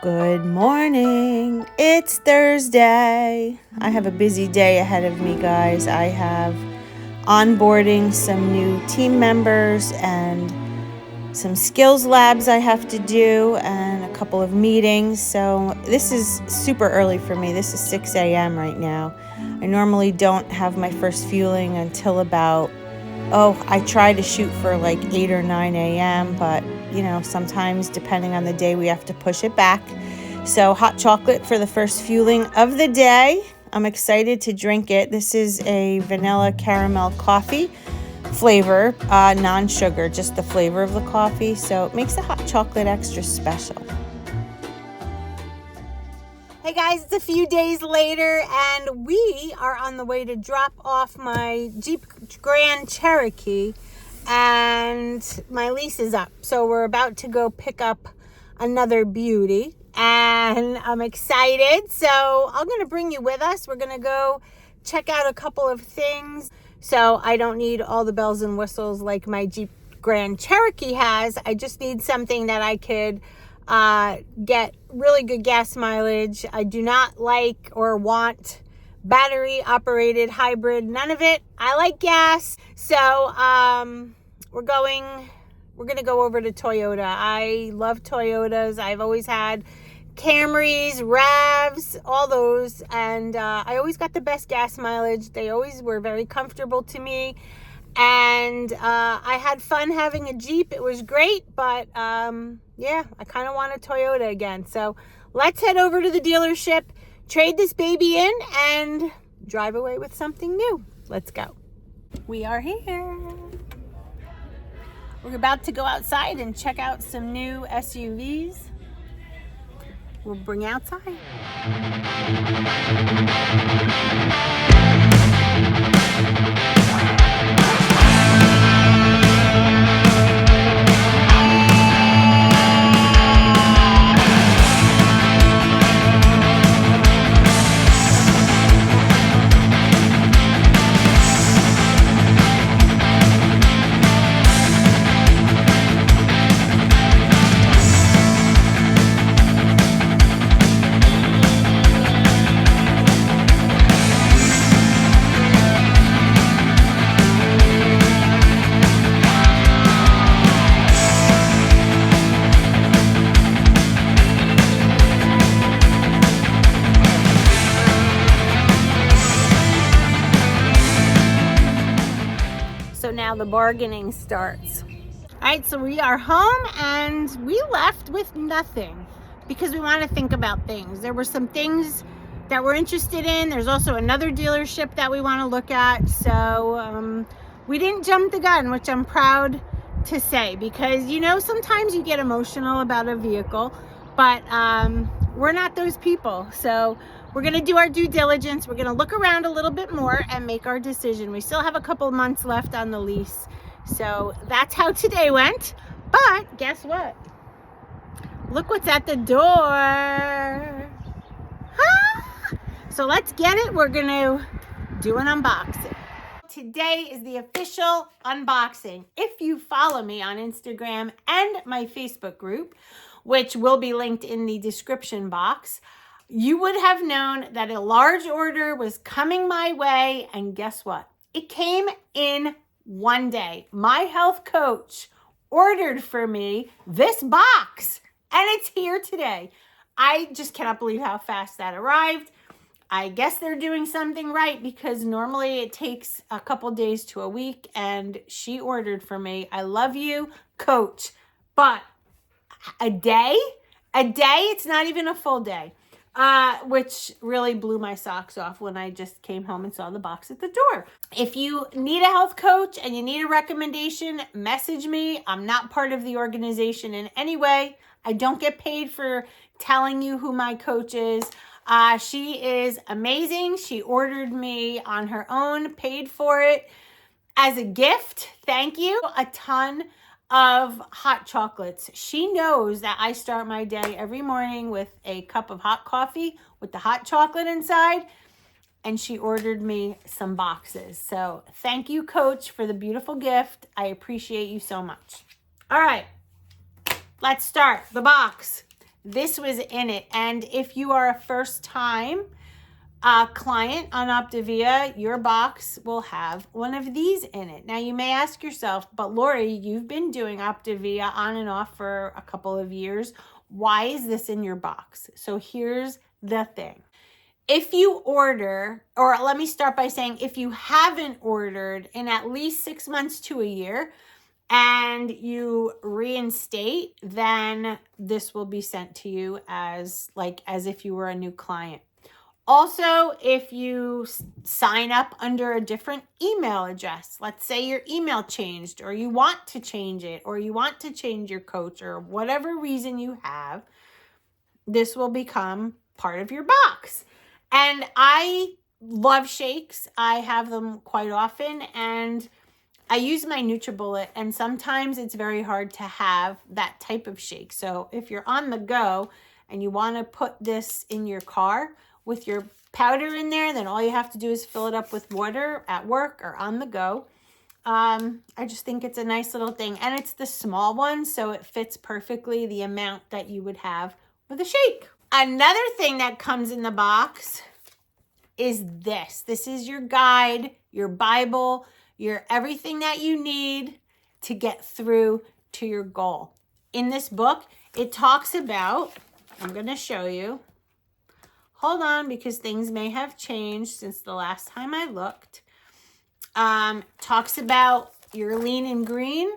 Good morning. It's Thursday. I have a busy day ahead of me, guys. I have onboarding some new team members and some skills labs I have to do and a couple of meetings. So this is super early for me. This is 6 a.m. right now. I normally don't have my first fueling until about, I try to shoot for like 8 or 9 a.m., but sometimes depending on the day, we have to push it back. So hot chocolate for the first fueling of the day. I'm excited to drink it. This is a vanilla caramel coffee flavor, non-sugar, just the flavor of the coffee. So it makes the hot chocolate extra special. Hey guys, it's a few days later and we are on the way to drop off my Jeep Grand Cherokee and my lease is up. So we're about to go pick up another beauty and I'm excited. So I'm going to bring you with us. We're going to go check out a couple of things. So I don't need all the bells and whistles like my Jeep Grand Cherokee has. I just need something that I could get really good gas mileage. I do not like or want battery operated hybrid, none of it. I like gas. So we're gonna go over to Toyota. I love Toyotas. I've always had Camrys, RAVs, all those, and I always got the best gas mileage. They always were very comfortable to me, and I had fun having a Jeep. It was great, but yeah, I kind of want a Toyota again. So let's head over to the dealership, trade this baby in, and drive away with something new. Let's go. We are here. We're about to go outside and check out some new SUVs. We'll bring you outside. So now the bargaining starts. All right, so we are home and we left with nothing because we want to think about things. There were some things that we're interested in. There's also another dealership that we want to look at. So we didn't jump the gun, which I'm proud to say, because sometimes you get emotional about a vehicle, but we're not those people. So we're going to do our due diligence. We're going to look around a little bit more and make our decision. We still have a couple months left on the lease. So that's how today went. But guess what? Look what's at the door. Huh? So let's get it. We're going to do an unboxing. Today is the official unboxing. If you follow me on Instagram and my Facebook group, which will be linked in the description box, you would have known that a large order was coming my way. And guess what? It came in one day. My health coach ordered for me this box and it's here today. I just cannot believe how fast that arrived. I guess they're doing something right because normally it takes a couple days to a week and she ordered for me. I love you, coach. But a day, it's not even a full day. Which really blew my socks off when I just came home and saw the box at the door. If you need a health coach and you need a recommendation, message me. I'm not part of the organization in any way. I don't get paid for telling you who my coach is. She is amazing. She ordered me on her own, paid for it as a gift. Thank you. A ton of hot chocolates. She knows that I start my day every morning with a cup of hot coffee with the hot chocolate inside, and she ordered me some boxes. So thank you, Coach, for the beautiful gift. I appreciate you so much. All right, let's start the box. this was in it. And if you are a first time client on Optavia, your box will have one of these in it. Now you may ask yourself, but Lori, you've been doing Optavia on and off for a couple of years. Why is this in your box? So here's the thing. If you order, or let me start by saying, if you haven't ordered in at least 6 months to a year and you reinstate, then this will be sent to you as if you were a new client. Also, if you sign up under a different email address, let's say your email changed, or you want to change it, or you want to change your coach, or whatever reason you have, this will become part of your box. And I love shakes. I have them quite often, and I use my NutriBullet, and sometimes it's very hard to have that type of shake. So if you're on the go and you want to put this in your car with your powder in there, then all you have to do is fill it up with water at work or on the go. I just think it's a nice little thing, and it's the small one, so it fits perfectly the amount that you would have with a shake. Another thing that comes in the box is this. This is your guide, your Bible, your everything that you need to get through to your goal. In this book, it talks about, I'm going to show you. Hold on, because things may have changed since the last time I looked. Talks about your lean and green.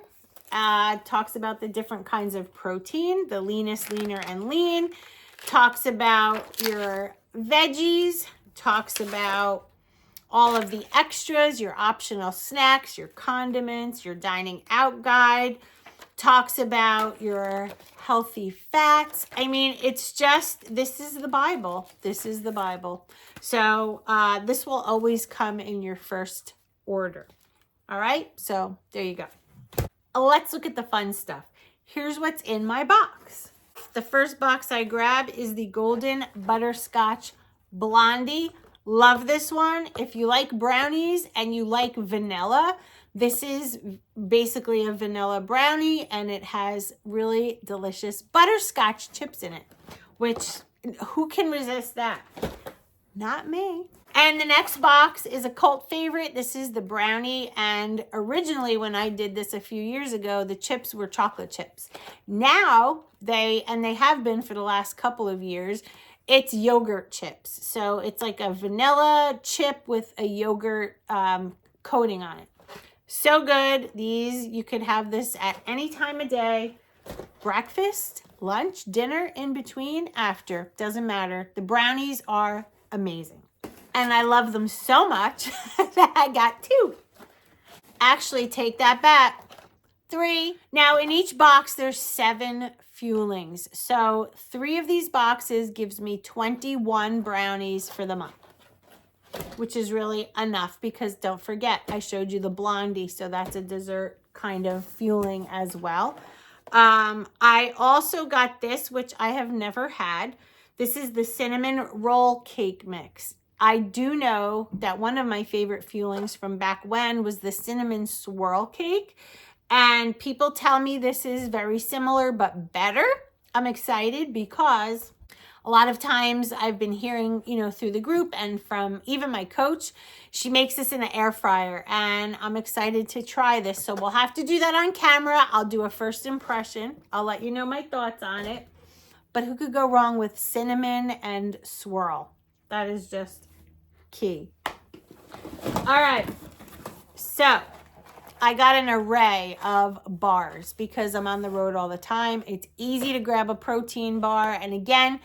Talks about the different kinds of protein, the leanest, leaner, and lean. Talks about your veggies. Talks about all of the extras, your optional snacks, your condiments, your dining out guide. Talks about your healthy fats. I mean, it's just, this is the Bible. This is the Bible. So this will always come in your first order. All right, so there you go. Let's look at the fun stuff. Here's what's in my box. The first box I grab is the Golden Butterscotch Blondie. Love this one. If you like brownies and you like vanilla, this is basically a vanilla brownie, and it has really delicious butterscotch chips in it, which who can resist that? Not me. And the next box is a cult favorite. This is the brownie, and originally when I did this a few years ago, the chips were chocolate chips. Now they have been for the last couple of years, it's yogurt chips. So it's like a vanilla chip with a yogurt coating on it. So good. These, you could have this at any time of day, breakfast, lunch, dinner, in between, after, doesn't matter. The brownies are amazing. And I love them so much that I got 2. Actually, take that back. 3. Now in each box, there's 7 fuelings. So 3 of these boxes gives me 21 brownies for the month, which is really enough, because don't forget, I showed you the Blondie, so that's a dessert kind of fueling as well. I also got this, which I have never had. This is the cinnamon roll cake mix. I do know that one of my favorite fuelings from back when was the cinnamon swirl cake, and people tell me this is very similar but better. I'm excited because a lot of times I've been hearing, through the group and from even my coach, she makes this in an air fryer, and I'm excited to try this. So we'll have to do that on camera. I'll do a first impression. I'll let you know my thoughts on it. But who could go wrong with cinnamon and swirl? That is just key. All right. So I got an array of bars because I'm on the road all the time. It's easy to grab a protein bar. And again,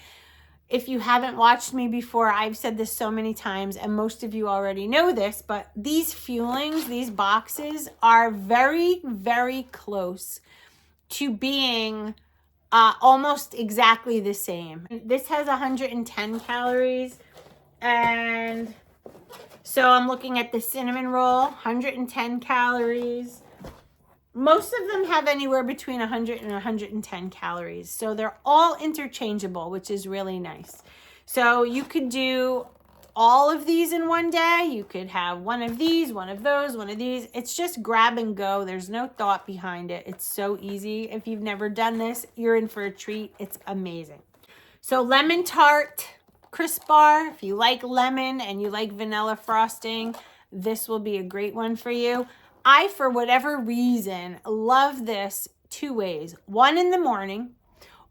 if you haven't watched me before, I've said this so many times, and most of you already know this, but these fuelings, these boxes are very, very close to being almost exactly the same. This has 110 calories, and so I'm looking at the cinnamon roll, 110 calories. Most of them have anywhere between 100 and 110 calories. So they're all interchangeable, which is really nice. So you could do all of these in one day. You could have one of these, one of those, one of these. It's just grab and go. There's no thought behind it. It's so easy. If you've never done this, you're in for a treat. It's amazing. So lemon tart crisp bar. If you like lemon and you like vanilla frosting, this will be a great one for you. I, for whatever reason, love this two ways. One in the morning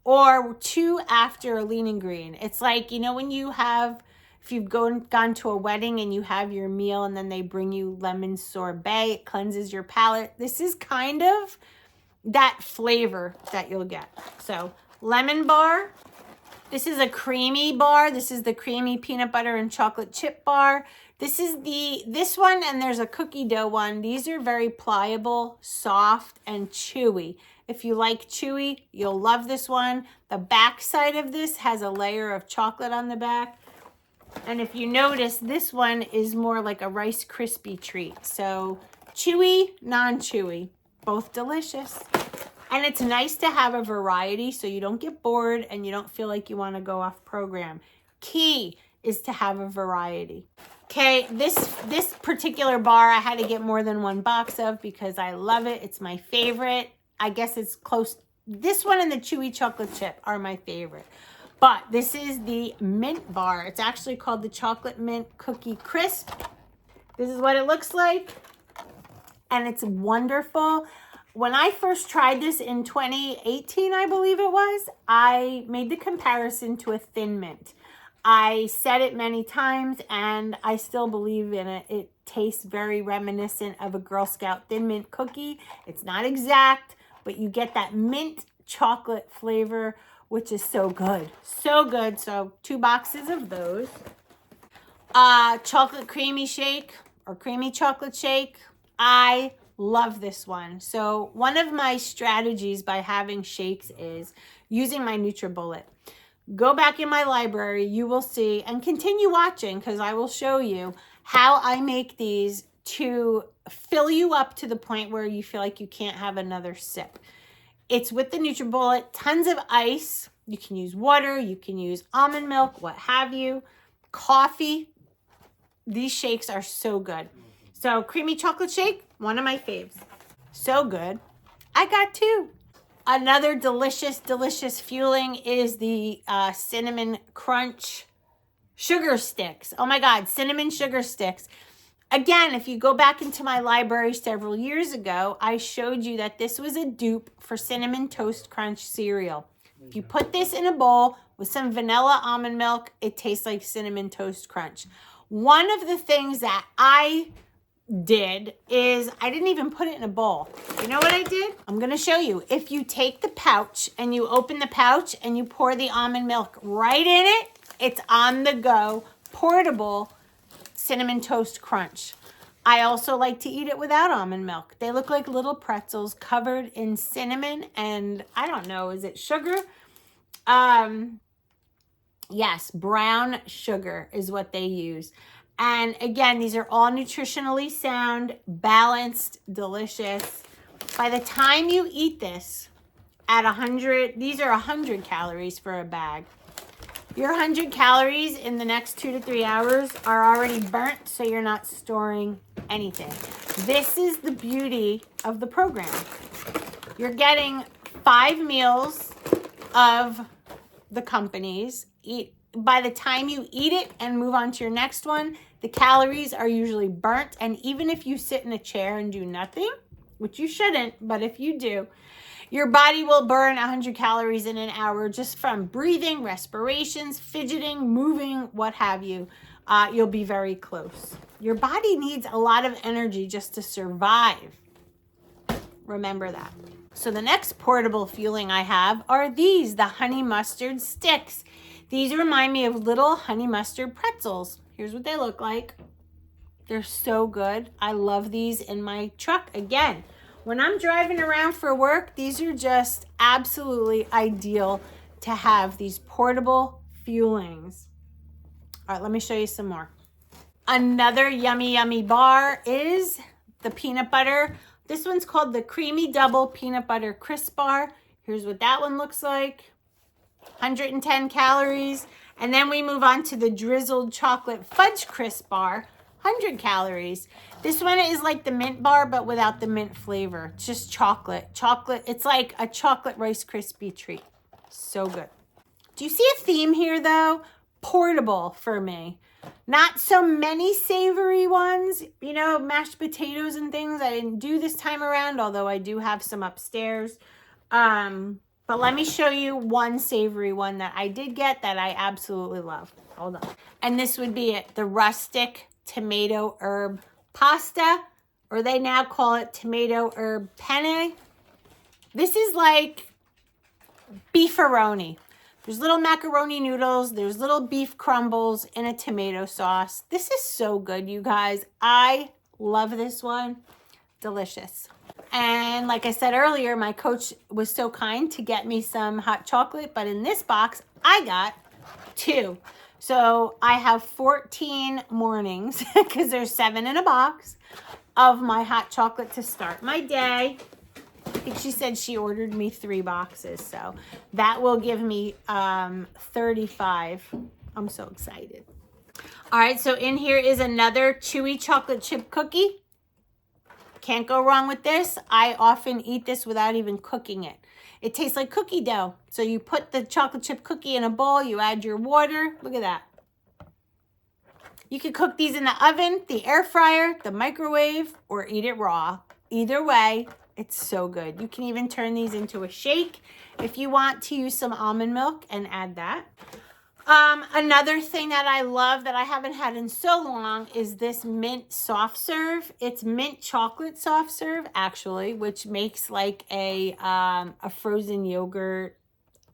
or two after a lean and green. It's like, you know, when you have, if you've gone to a wedding and you have your meal and then they bring you lemon sorbet, it cleanses your palate. This is kind of that flavor that you'll get. So lemon bar. This is a creamy bar. This is the creamy peanut butter and chocolate chip bar. This is this one, and there's a cookie dough one. These are very pliable, soft, and chewy. If you like chewy, you'll love this one. The back side of this has a layer of chocolate on the back. And if you notice, this one is more like a Rice Krispie treat. So chewy, non-chewy, both delicious. And it's nice to have a variety so you don't get bored and you don't feel like you want to go off program. Key is to have a variety. Okay, this particular bar I had to get more than one box of because I love it. It's my favorite. I guess it's close. This one and the chewy chocolate chip are my favorite. But this is the mint bar. It's actually called the Chocolate Mint Cookie Crisp. This is what it looks like. And it's wonderful. When I first tried this in 2018, I believe it was, I made the comparison to a Thin Mint. I said it many times and I still believe in it. It tastes very reminiscent of a Girl Scout Thin Mint cookie. It's not exact, but you get that mint chocolate flavor, which is so good. So good. So 2 boxes of those. Chocolate creamy shake or creamy chocolate shake. I love this one. So one of my strategies by having shakes is using my NutriBullet. Go back in my library, you will see, and continue watching because I will show you how I make these to fill you up to the point where you feel like you can't have another sip. It's with the NutriBullet, tons of ice. You can use water, you can use almond milk, what have you. Coffee. These shakes are so good. So creamy chocolate shake, one of my faves. So good. I got 2. Another delicious, delicious fueling is the cinnamon crunch sugar sticks. Oh my God, cinnamon sugar sticks. Again, if you go back into my library several years ago, I showed you that this was a dupe for Cinnamon Toast Crunch cereal. If you put this in a bowl with some vanilla almond milk, it tastes like Cinnamon Toast Crunch. One of the things that I did is I didn't even put it in a bowl. You know what I did? I'm going to show you. If you take the pouch and you open the pouch and you pour the almond milk right in it, it's on the go, portable Cinnamon Toast Crunch. I also like to eat it without almond milk. They look like little pretzels covered in cinnamon and I don't know, is it sugar? Yes, brown sugar is what they use. And again, these are all nutritionally sound, balanced, delicious. By the time you eat this at 100, these are 100 calories for a bag. Your 100 calories in the next 2 to 3 hours are already burnt, so you're not storing anything. This is the beauty of the program. You're getting 5 meals of the companies. By the time you eat it and move on to your next one, the calories are usually burnt. And even if you sit in a chair and do nothing, which you shouldn't, but if you do, your body will burn 100 calories in an hour just from breathing, respirations, fidgeting, moving, what have you. You'll be very close. Your body needs a lot of energy just to survive. Remember that. So the next portable fueling I have are these, the honey mustard sticks. These remind me of little honey mustard pretzels. Here's what they look like. They're so good. I love these in my truck. Again, when I'm driving around for work, these are just absolutely ideal to have, these portable fuelings. All right, let me show you some more. Another yummy, yummy bar is the peanut butter. This one's called the Creamy Double Peanut Butter Crisp Bar. Here's what that one looks like. 110 calories. And then we move on to the Drizzled Chocolate Fudge Crisp Bar. 100 calories. This one is like the mint bar, but without the mint flavor. It's just chocolate. Chocolate. It's like a chocolate Rice Krispie treat. So good. Do you see a theme here though? Portable for me. Not so many savory ones, you know, mashed potatoes and things. I didn't do this time around, although I do have some upstairs. But let me show you one savory one that I did get that I absolutely love. Hold on. And this would be it, the rustic tomato herb pasta, or they now call it tomato herb penne. This is like beefaroni. There's little macaroni noodles. There's little beef crumbles in a tomato sauce. This is so good, you guys. I love this one. Delicious. And like I said earlier, my coach was so kind to get me some hot chocolate, but in this box, I got 2. So I have 14 mornings, because there's 7 in a box, of my hot chocolate to start my day. I think she said she ordered me 3 boxes, so that will give me 35. I'm so excited. All right, so in here is another chewy chocolate chip cookie. Can't go wrong with this. I often eat this without even cooking it. It tastes like cookie dough. So you put the chocolate chip cookie in a bowl, you add your water. Look at that. You could cook these in the oven, the air fryer, the microwave, or eat it raw. Either way, it's so good. You can even turn these into a shake if you want to use some almond milk and add that. Another thing that I love that I haven't had in so long is this mint soft serve. It's mint chocolate soft serve, actually, which makes like a frozen yogurt,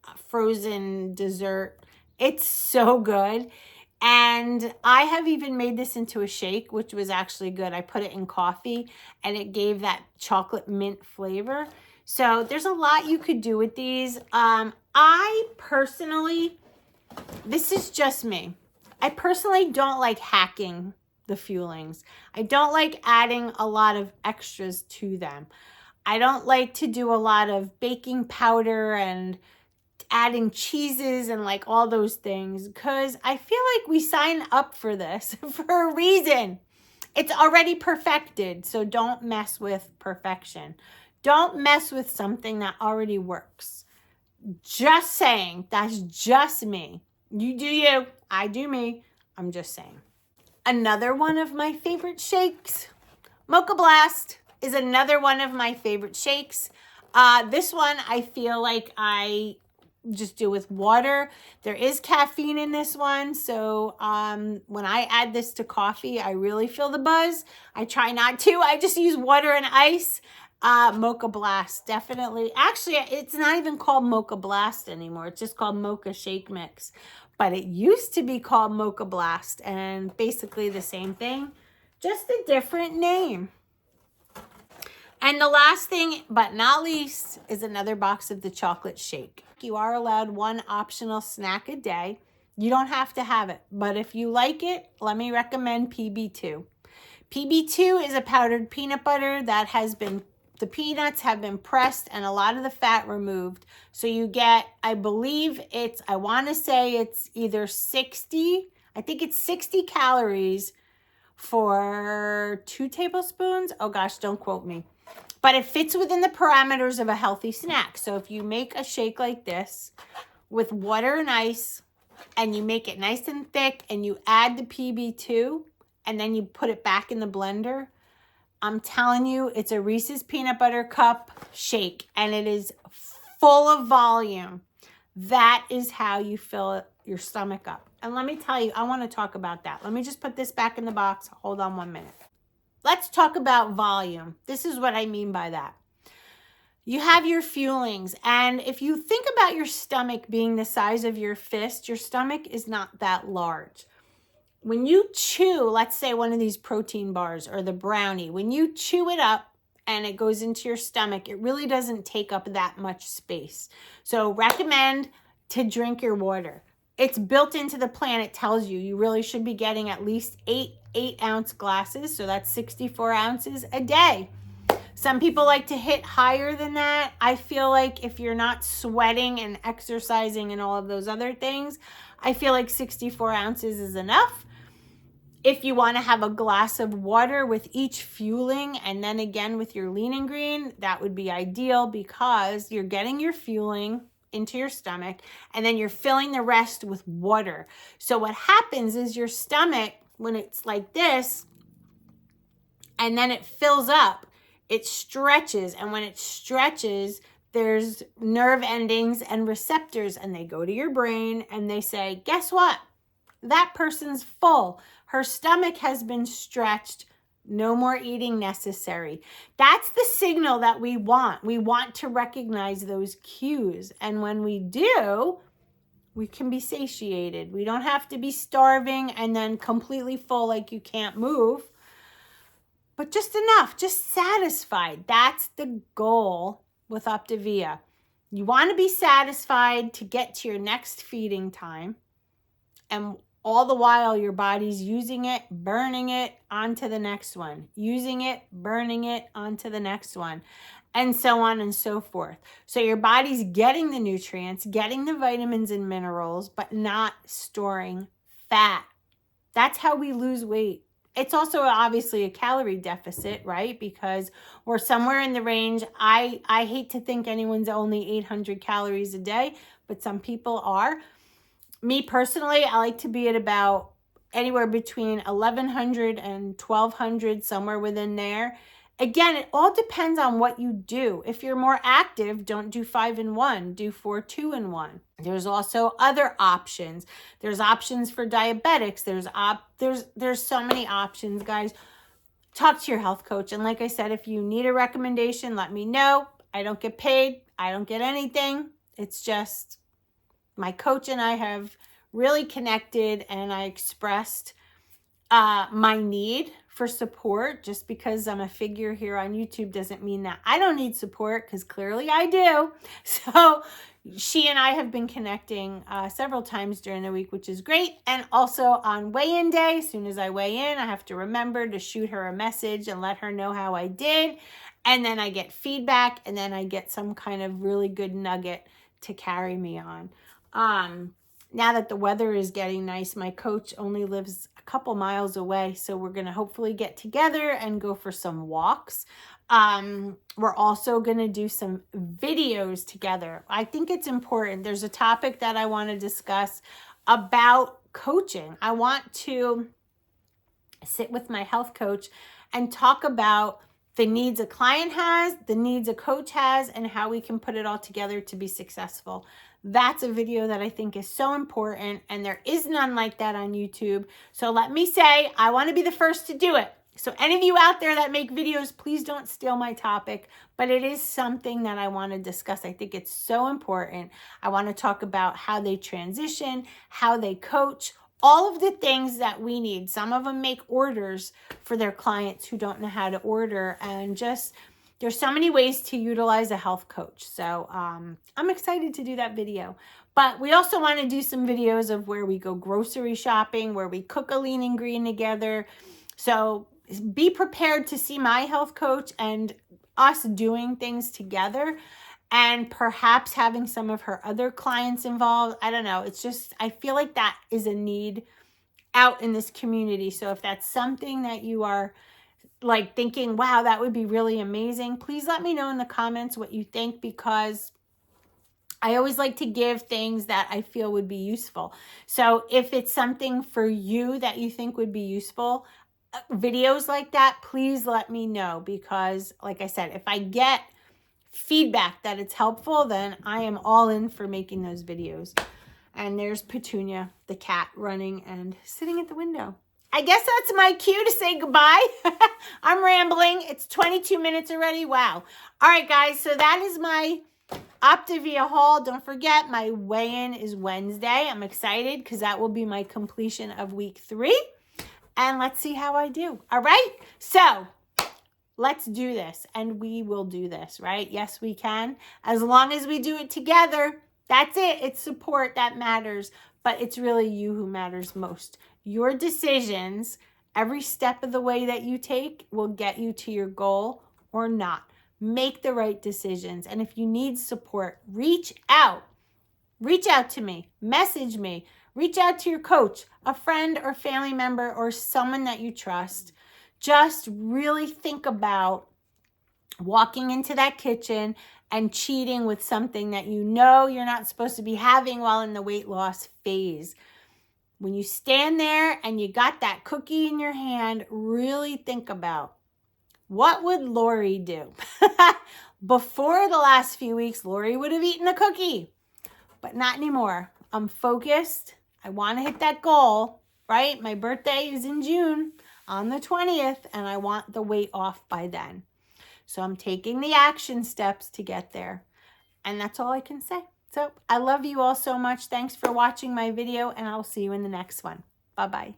a frozen dessert. It's so good. And I have even made this into a shake, which was actually good. I put it in coffee and it gave that chocolate mint flavor. So there's a lot you could do with these. I personally, this is just me. I personally don't like hacking the fuelings. I don't like adding a lot of extras to them. I don't like to do a lot of baking powder and adding cheeses and like all those things, because I feel like we sign up for this for a reason. It's already perfected, so don't mess with perfection. Don't mess with something that already works. Just saying, that's just me. You do you, I do me. I'm just saying. Another one of my favorite shakes, Mocha Blast, is another one of my favorite shakes. This one I feel like I just do with water. There is caffeine in this one, so when I add this to coffee, I really feel the buzz. I try not to. I just use water and ice. Mocha Blast, definitely. Actually, it's not even called Mocha Blast anymore. It's just called Mocha Shake Mix. But it used to be called Mocha Blast, and basically the same thing, just a different name. And the last thing, but not least, is another box of the chocolate shake. You are allowed one optional snack a day. You don't have to have it, but if you like it, let me recommend PB2. PB2 is a powdered peanut butter that has been, the peanuts have been pressed and a lot of the fat removed. So you get, I believe it's, I want to say it's either 60, I think it's 60 calories for 2 tablespoons. Oh gosh, don't quote me. But it fits within the parameters of a healthy snack. So if you make a shake like this with water and ice, and you make it nice and thick, and you add the PB2, and then you put it back in the blender, I'm telling you, it's a Reese's Peanut Butter Cup shake, and it is full of volume. That is how you fill your stomach up. And let me tell you, I want to talk about that. Let me just put this back in the box. Hold on 1 minute. Let's talk about volume. This is what I mean by that. You have your fuelings, and if you think about your stomach being the size of your fist, your stomach is not that large. When you chew, let's say one of these protein bars or the brownie, when you chew it up and it goes into your stomach, it really doesn't take up that much space. So recommend to drink your water. It's built into the plan. It tells you you really should be getting at least 8-ounce glasses. So that's 64 ounces a day. Some people like to hit higher than that. I feel like if you're not sweating and exercising and all of those other things, I feel like 64 ounces is enough. If you want to have a glass of water with each fueling and then again with your lean and green, that would be ideal because you're getting your fueling into your stomach, and then you're filling the rest with water. So what happens is your stomach, when it's like this, and then it fills up, it stretches. And when it stretches, there's nerve endings and receptors, and they go to your brain and they say, guess what? That person's full. Her stomach has been stretched. No more eating necessary. That's the signal that we want. We want to recognize those cues. And when we do, we can be satiated. We don't have to be starving and then completely full like you can't move, but just enough, just satisfied. That's the goal with Optavia. You want to be satisfied to get to your next feeding time, and all the while your body's using it, burning it onto the next one, using it, burning it onto the next one, and so on and so forth. So your body's getting the nutrients, getting the vitamins and minerals, but not storing fat. That's how we lose weight. It's also obviously a calorie deficit, right? Because we're somewhere in the range. I hate to think anyone's only 800 calories a day, but some people are. Me personally, I like to be at about anywhere between 1,100 and 1,200, somewhere within there. Again, it all depends on what you do. If you're more active, don't do 5 in 1, do 4 2 in 1. There's also other options. There's options for diabetics. There's so many options, guys. Talk to your health coach. And like I said, if you need a recommendation, let me know. I don't get paid. I don't get anything. It's just my coach and I have really connected, and I expressed my need for support. Just because I'm a figure here on YouTube doesn't mean that I don't need support, because clearly I do. So she and I have been connecting several times during the week, which is great. And also on weigh-in day, as soon as I weigh in, I have to remember to shoot her a message and let her know how I did. And then I get feedback, and then I get some kind of really good nugget to carry me on. Now that the weather is getting nice, my coach only lives a couple miles away, so we're going to hopefully get together and go for some walks. We're also going to do some videos together. I think it's important. There's a topic that I want to discuss about coaching. I want to sit with my health coach and talk about the needs a client has, the needs a coach has, and how we can put it all together to be successful. That's a video that I think is so important, and there is none like that on YouTube. So let me say, I want to be the first to do it. So any of you out there that make videos, please don't steal my topic, but it is something that I want to discuss. I think it's so important. I want to talk about how they transition, how they coach, all of the things that we need. Some of them make orders for their clients who don't know how to order, and just there's so many ways to utilize a health coach. So I'm excited to do that video. But we also want to do some videos of where we go grocery shopping, where we cook a lean and green together. So be prepared to see my health coach and us doing things together, and perhaps having some of her other clients involved. I don't know. It's just, I feel like that is a need out in this community. So if that's something that you are like thinking, wow, that would be really amazing, please let me know in the comments what you think, because I always like to give things that I feel would be useful. So if it's something for you that you think would be useful, videos like that, please let me know, because like I said, if I get feedback that it's helpful, then I am all in for making those videos. And there's Petunia, the cat, running and sitting at the window. I guess that's my cue to say goodbye. I'm rambling. It's 22 minutes already. Wow. All right, guys. So that is my Optavia haul. Don't forget, my weigh-in is Wednesday. I'm excited because that will be my completion of week 3. And let's see how I do. All right. So let's do this, and we will do this, right? Yes, we can. As long as we do it together, that's it. It's support that matters, but it's really you who matters most. Your decisions, every step of the way that you take, will get you to your goal or not. Make the right decisions. And if you need support, reach out. Reach out to me. Message me. Reach out to your coach, a friend or family member, or someone that you trust. Just really think about walking into that kitchen and cheating with something that you know you're not supposed to be having while in the weight loss phase. When you stand there and you got that cookie in your hand, really think about, what would Lori do? Before the last few weeks, Lori would have eaten a cookie, but not anymore. I'm focused. I want to hit that goal, right? My birthday is in June on the 20th, and I want the weight off by then. So I'm taking the action steps to get there. And that's all I can say. So I love you all so much. Thanks for watching my video, and I'll see you in the next one. Bye-bye.